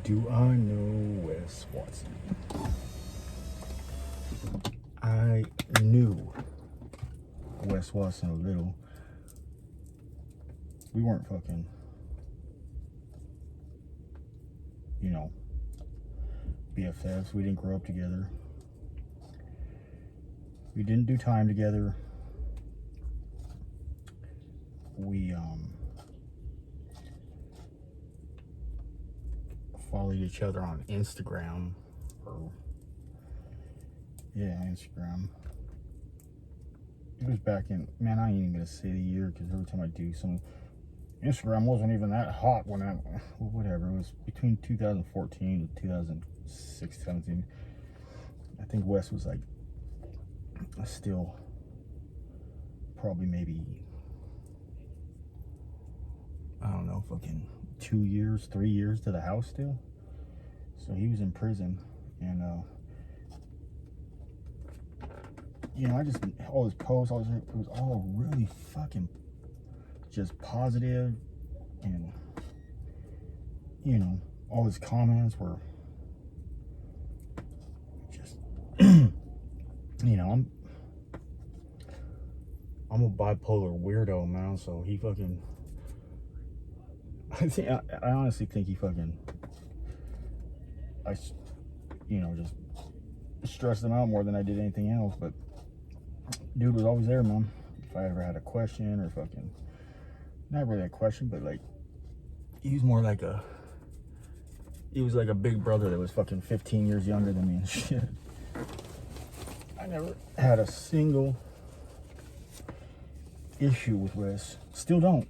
Do I know Wes Watson? I knew Wes Watson a little. We weren't fucking, BFFs. We didn't grow up together. We didn't do time together. We followed each other on Instagram. Instagram. It was back in, man, I ain't even gonna say the year because every time I do something, Instagram wasn't even that hot when whatever. It was between 2014 and 2006, 17. I think Wes was like still probably maybe, I don't know, fucking 2 years, 3 years to the house still. So he was in prison, and I just, all his posts, it was all really fucking just positive, and all his comments were just I'm a bipolar weirdo, man. So he fucking, I honestly think he fucking, just stressed him out more than I did anything else. But dude was always there, man. If I ever had a question or fucking, not really a question, but like, he was like a big brother that was fucking 15 years younger than me and shit. I never had a single issue with Wes. Still don't.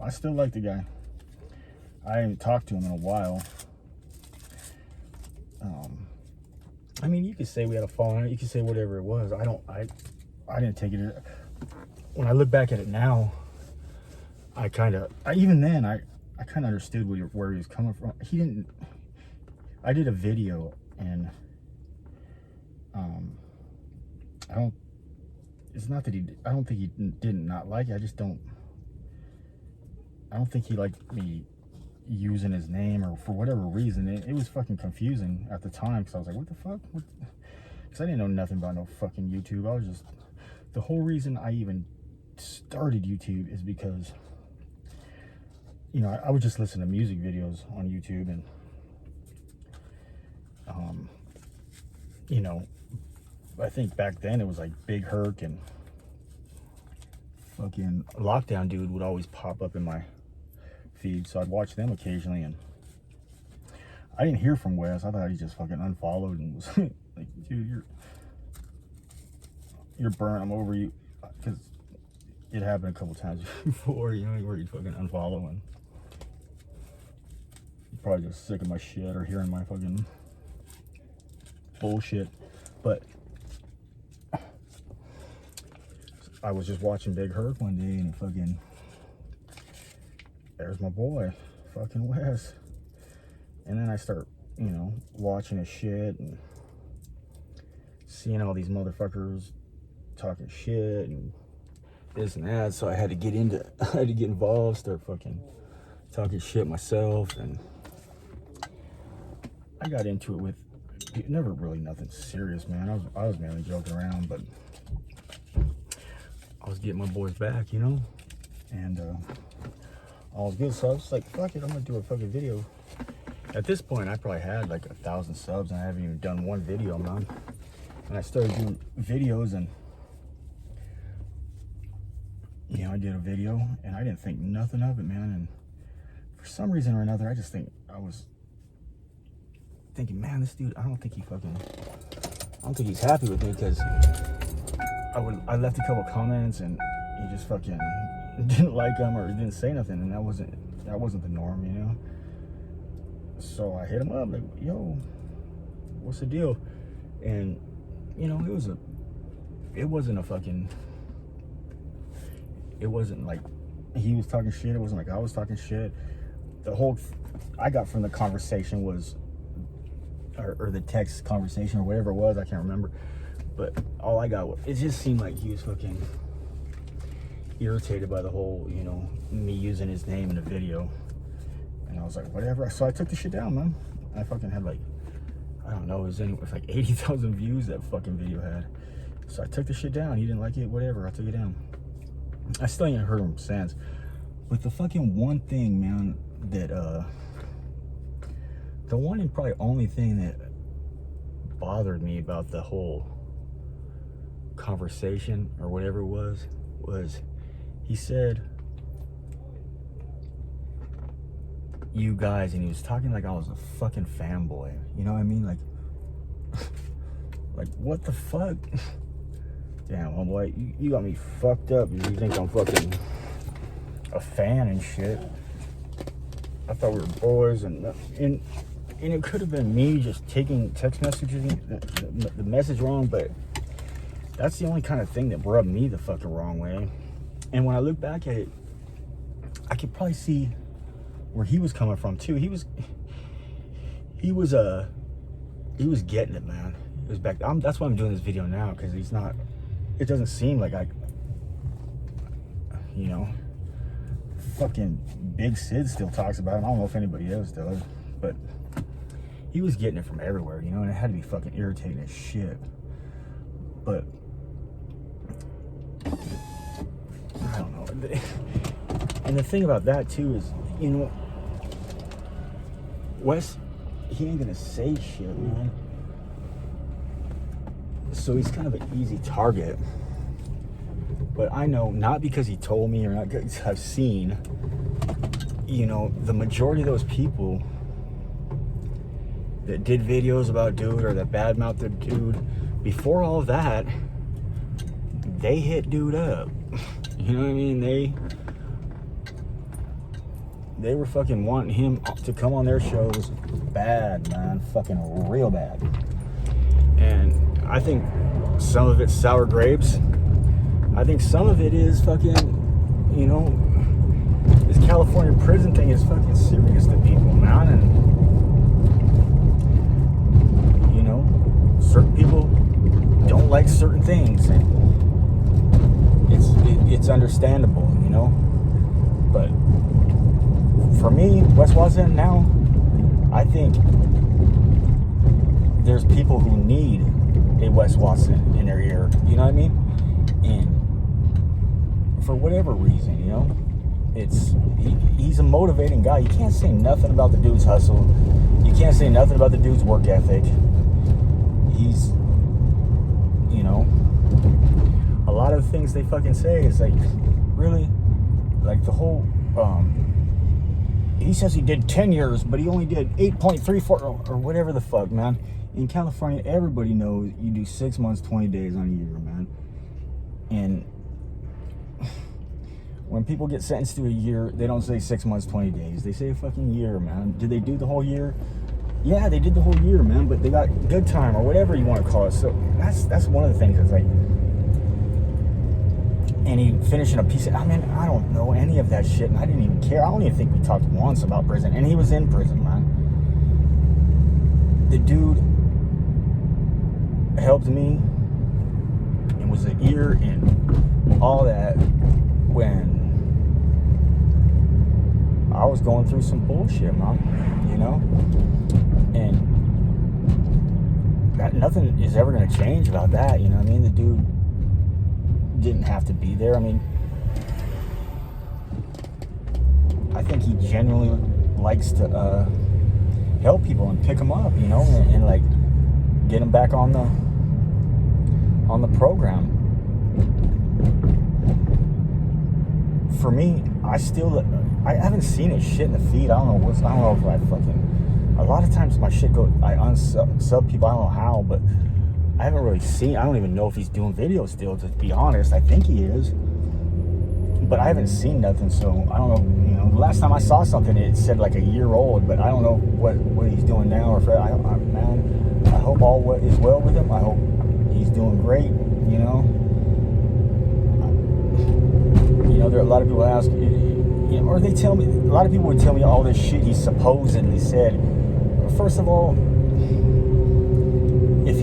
I still like the guy. I haven't talked to him in a while. I mean, you could say we had a falling. You could say whatever it was. I didn't take it. When I look back at it now, even then I kind of understood where he was coming from. I did a video, and it's not that I don't think he did not like it. I don't think he liked me using his name, or for whatever reason. It was fucking confusing at the time, because I was like, what the fuck? Because I didn't know nothing about no fucking YouTube. The whole reason I even started YouTube is because, I would just listen to music videos on YouTube, and, I think back then it was like Big Herc and fucking Lockdown Dude would always pop up in my feed, so I'd watch them occasionally. And I didn't hear from Wes. I thought he just fucking unfollowed and was like, dude, you're burnt, I'm over you. Because it happened a couple times before, where you'd fucking unfollow, and you're probably just sick of my shit or hearing my fucking bullshit. But I was just watching Big Herc one day, and fucking, there's my boy, fucking Wes. And then I start, watching his shit and seeing all these motherfuckers talking shit and this and that. So I had to get involved, start fucking talking shit myself. And I got into it with, never really nothing serious, man. I was mainly joking around, but I was getting my boys back, and all was good. So I was like, fuck it, I'm gonna do a fucking video. At this point, I probably had like 1,000 subs, and I haven't even done one video, man. And I started doing videos, and I did a video, and I didn't think nothing of it, man. And for some reason or another, I was thinking, man, this dude, I don't think he's happy with me, because I left a couple comments, and he just fucking didn't like them, or didn't say nothing, and that wasn't the norm, So I hit him up like, yo, what's the deal? And it wasn't like he was talking shit. It wasn't like I was talking shit. The whole I got from the conversation was, or the text conversation or whatever it was, I can't remember. But all I got was, it just seemed like he was fucking irritated by the whole, me using his name in a video. And was like, whatever. So I took the shit down, man. I fucking had like, I don't know, it was like 80,000 views that fucking video had. So I took the shit down. He didn't like it, whatever. I took it down. I still ain't heard him since. But the fucking one thing, man, that, the one and probably only thing that bothered me about the whole conversation or whatever it was he said, you guys, and he was talking like I was a fucking fanboy. You know what I mean? Like, like what the fuck? Damn, homeboy, you got me fucked up. You think I'm fucking a fan and shit. I thought we were boys, and it could have been me just taking text messages, the message wrong, but that's the only kind of thing that rubbed me the fucking wrong way. And when I look back at it, I could probably see where he was coming from too. He was getting it, man. It was back. That's why I'm doing this video now, because he's not. It doesn't seem like you know, fucking Big Sid still talks about him. I don't know if anybody else does, but he was getting it from everywhere, you know, and it had to be fucking irritating as shit. But I don't know. And the thing about that too is, you know, Wes, he ain't gonna say shit, man. So he's kind of an easy target. But I know, not because he told me or not because I've seen, you know, the majority of those people that did videos about dude or that badmouthed the dude, before all of that, they hit dude up. You know what I mean? They were fucking wanting him to come on their shows bad, man. Fucking real bad. And I think some of it's sour grapes. I think some of it is fucking, you know, this California prison thing is fucking serious to people, man. And, you know, certain people don't like certain things. And it's understandable, you know. But for me, Wes Watson now, I think there's people who need a Wes Watson in their ear, you know what I mean? And for whatever reason, you know, he's a motivating guy. You can't say nothing about the dude's hustle. You can't say nothing about the dude's work ethic. He's, you know, a lot of the things they fucking say is like, really, like the whole, he says he did 10 years, but he only did 8.34 or whatever the fuck, man. In California, everybody knows you do 6 months, 20 days on a year, man. And when people get sentenced to a year, they don't say 6 months, 20 days. They say a fucking year, man. Did they do the whole year? Yeah, they did the whole year, man, but they got good time or whatever you want to call it. So that's one of the things that's like, and he finishing a piece of, I mean, I don't know any of that shit, and I didn't even care. I don't even think we talked once about prison, and he was in prison, man. The dude helped me and was an ear and all that when I was going through some bullshit, man, you know? And that, nothing is ever going to change about that, you know what I mean? The dude didn't have to be there. I mean, I think he genuinely likes to help people and pick them up, you know, and like get them back on the program. For me, I haven't seen his shit in the feed. I don't know if I fucking, a lot of times my shit I unsub people. I don't know how, but I haven't really seen. I don't even know if he's doing videos still, to be honest. I think he is, but I haven't seen nothing, so I don't know. You know, the last time I saw something, it said like a year old, but I don't know what he's doing now. Or man, I hope all is well with him. I hope he's doing great. You know, there are a lot of people ask, you know, or they tell me. A lot of people would tell me all this shit he supposedly said. First of all, if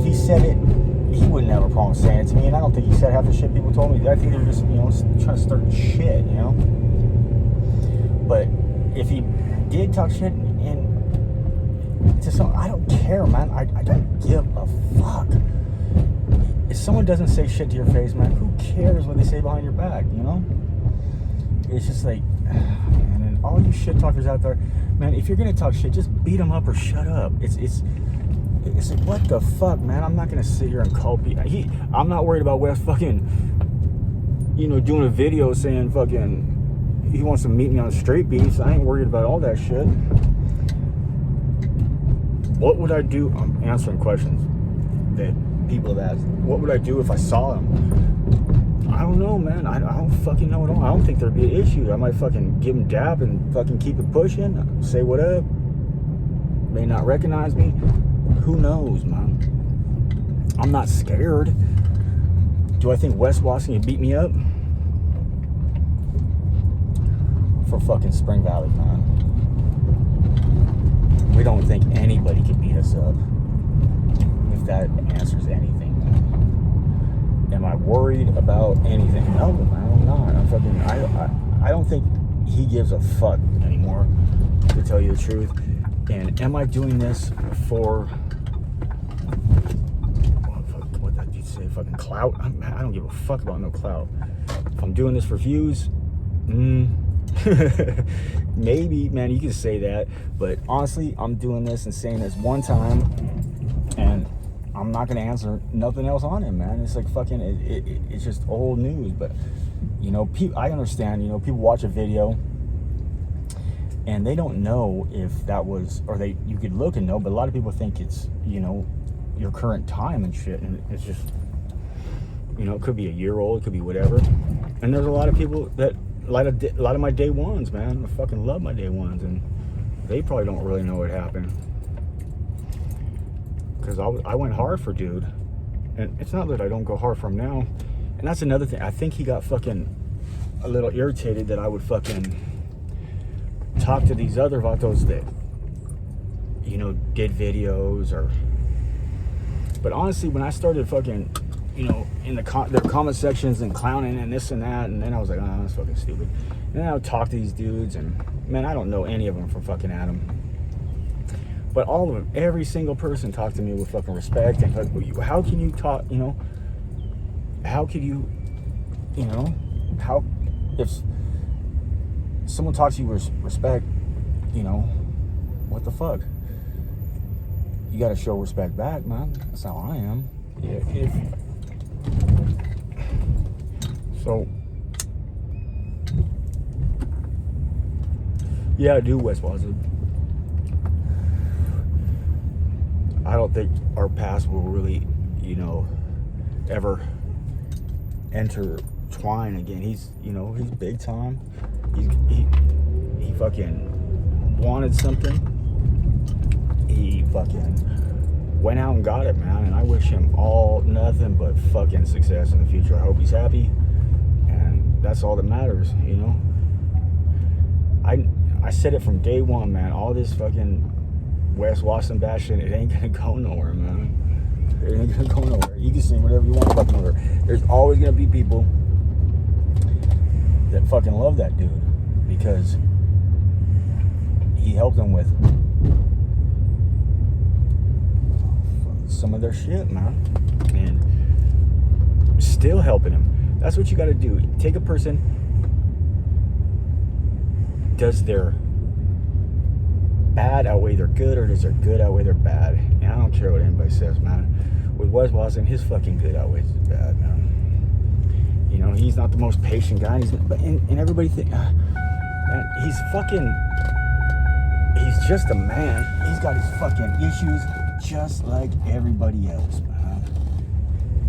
he said it, he wouldn't have a problem saying it to me, and I don't think he said half the shit people told me. I think they were just, you know, trying to start shit, you know. But if he did talk shit, and to some, I don't care, man. I don't give a fuck. If someone doesn't say shit to your face, man, who cares what they say behind your back, you know? It's just like, and then all you shit talkers out there, man, if you're gonna talk shit, just beat them up or shut up. It's like, what the fuck, man? I'm not gonna sit here and call people. I'm not worried about Wes fucking, you know, doing a video saying fucking he wants to meet me on straight beats. I ain't worried about all that shit. What would I do? I'm answering questions that people have asked. What would I do if I saw him? I don't know, man. I don't fucking know at all. I don't think there'd be an issue. I might fucking give him dap and fucking keep it pushing. Say what up. May not recognize me. Who knows, man? I'm not scared. Do I think Wes Watson can beat me up? For fucking Spring Valley, man. We don't think anybody can beat us up. If that answers anything, man. Am I worried about anything? No, man, I'm not. I'm fucking. I don't think he gives a fuck anymore, to tell you the truth. And am I doing this for what that dude say? Fucking clout? I don't give a fuck about no clout. If I'm doing this for views, maybe, man, you can say that. But honestly, I'm doing this and saying this one time, and I'm not gonna answer nothing else on it, man. It's like fucking. It's just old news. But you know, I understand. You know, people watch a video and they don't know if that was, or you could look and know, but a lot of people think it's, you know, your current time and shit, and it's just, you know, it could be a year old, it could be whatever. And there's a lot of people that, a lot of my day ones, man, I fucking love my day ones, and they probably don't really know what happened. Because I went hard for dude, and it's not that I don't go hard for him now. And that's another thing. I think he got fucking a little irritated that I would fucking talk to these other vatos that, you know, did videos or. But honestly, when I started fucking, you know, in their comment sections and clowning and this and that, and then I was like, oh, that's fucking stupid. And then I would talk to these dudes, and man, I don't know any of them from fucking Adam. But all of them, every single person talked to me with fucking respect. And how can you talk, you know, how could you, you know, how, if someone talks to you with respect, you know, what the fuck? You gotta show respect back, man. That's how I am. Yeah, so, yeah, I do, Wes Watson. I don't think our paths will really, you know, ever intertwine again. He's, you know, he's big time. He fucking wanted something. He fucking went out and got it, man. And I wish him all nothing but fucking success in the future. I hope he's happy, and that's all that matters, you know. I said it from day one, man. All this fucking Wes Watson bashing, it ain't gonna go nowhere, man. It ain't gonna go nowhere. You can say whatever you want fucking over. There's always gonna be people that fucking love that dude because he helped them with some of their shit, man, and still helping him. That's what you got to do. Take a person, does their bad outweigh their good, or does their good outweigh their bad? And I don't care what anybody says, man. With Wes Watson, his fucking good outweighs his bad, man. You know, he's not the most patient guy, and everybody think, man, he's just a man. He's got his fucking issues just like everybody else, man.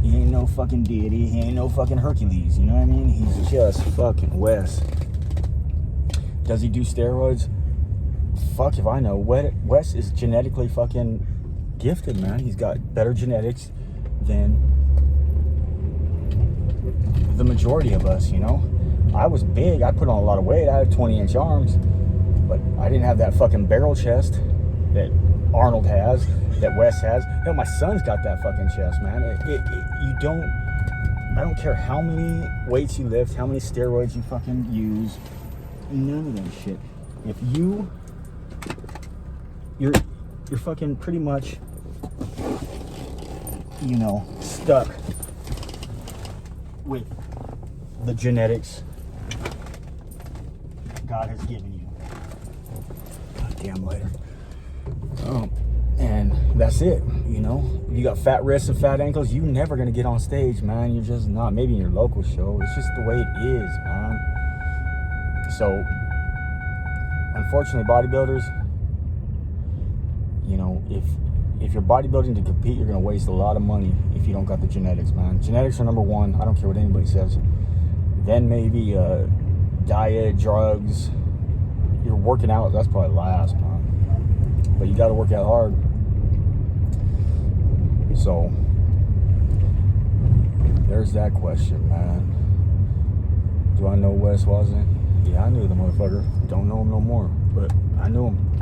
He ain't no fucking deity. He ain't no fucking Hercules. You know what I mean? He's just fucking Wes. Does he do steroids? Fuck if I know. Wes is genetically fucking gifted, man. He's got better genetics than the majority of us, you know? I was big. I put on a lot of weight. I had 20-inch arms, but I didn't have that fucking barrel chest that Arnold has, that Wes has. Hell, my son's got that fucking chest, man. I don't care how many weights you lift, how many steroids you fucking use, none of that shit. If you you're fucking pretty much, you know, stuck with the genetics God has given you. Goddamn lighter. And that's it, you know. If you got fat wrists and fat ankles, you never gonna get on stage, man. You're just not. Maybe in your local show. It's just the way it is, man. So, unfortunately, bodybuilders, you know, if you're bodybuilding to compete, you're gonna waste a lot of money if you don't got the genetics, man. Genetics are number one. I don't care what anybody says. Then maybe diet, drugs. You're working out, that's probably last, man. But you gotta work out hard. So there's that question, man. Do I know Wes Watson? Yeah, I knew the motherfucker. Don't know him no more, but I knew him.